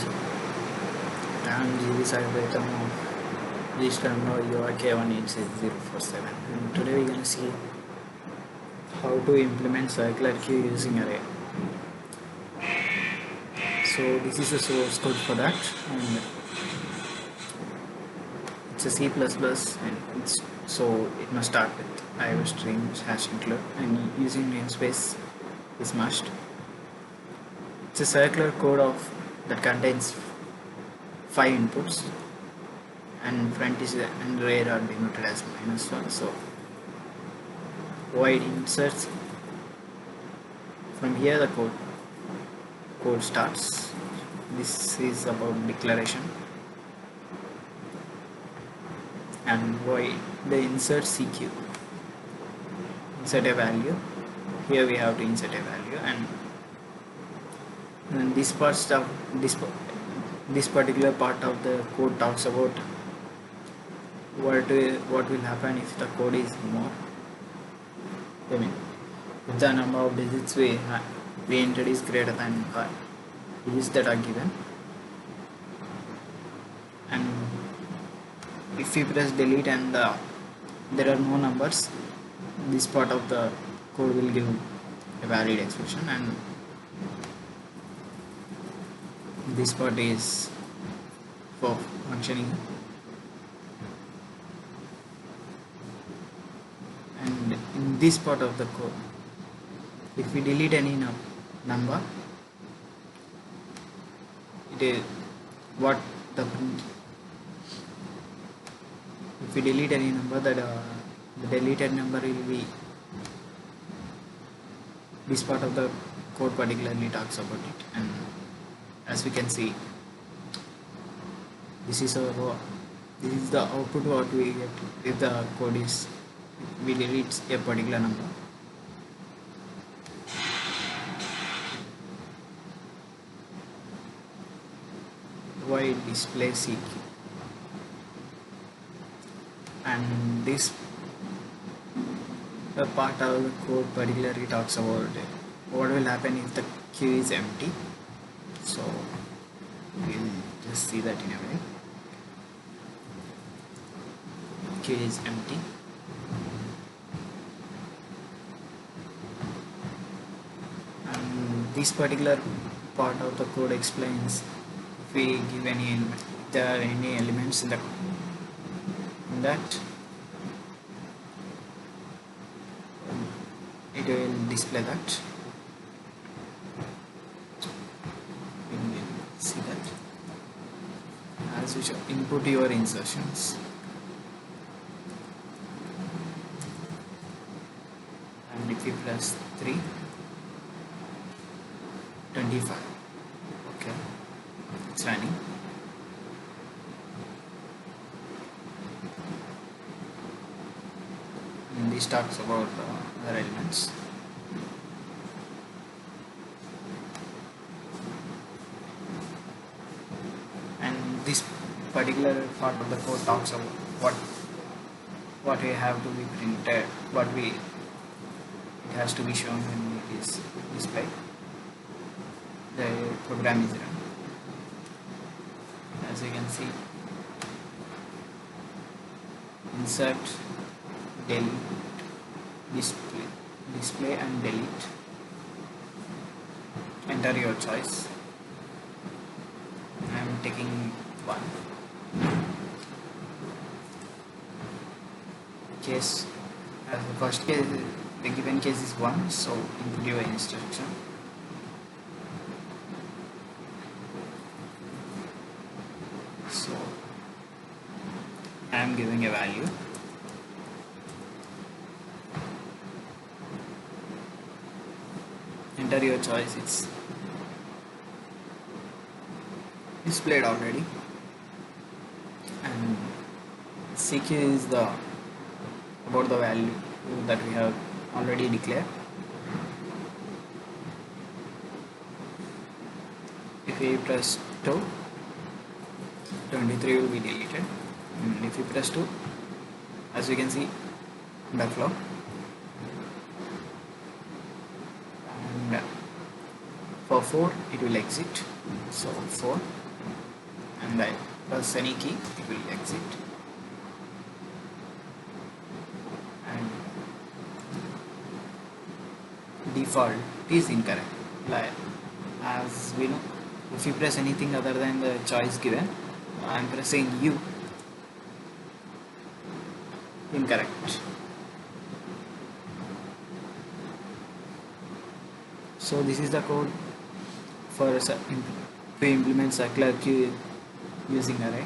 I'm GB Cyberton of this term UIK186047, and today we're going to see how to implement circular queue using array. So this is the source code for that, and it's a C++, and so it must start with IO string #include, and using namespace is must. It's a circular code that contains 5 inputs, and front is and rear are denoted as -1. So void inserts, from here the code starts. This is about declaration, and void the insert CQ, insert a value. Here we have to insert a value, and this particular part of the code talks about what will happen if the code is more. I mean, if the number of digits we entered is greater than digits that are given, and if we press delete and there are no numbers, this part of the code will give a valid expression, and this part is for functioning. And in this part of the code, if we delete any number, it is what the if we delete any number, that the deleted number will be, this part of the code particularly talks about it. And as we can see, this is the output what we get if the code is, we delete a particular number. Void display CQ, and this the part of the code particularly talks about what will happen if the queue is empty. So we'll just see that in a way. Queue is empty, and this particular part of the code explains if we give if there are any elements in that, it will display that. You will see that as you input your insertions, and if you press 3, 25, okay, it's running. And this talks about other elements. And this particular part of the code talks about what we have to be printed, it has to be shown when it is displayed. The program is run. As you can see, insert, delete, display and delete. Enter your choice. I am taking 1. Case, as the first case, the given case is 1, so input your instruction. So I am giving a value. Enter your choice. It's displayed already, and CQ is about the value that we have already declared. If we press 2, 23 will be deleted, and if you press 2, as you can see, backflow, and for 4 it will exit. So 4, and I press any key, it will exit. And default is incorrect. Like, as we know, if you press anything other than the choice given, I'm pressing U, incorrect. So this is the code for to implement circular queue using array.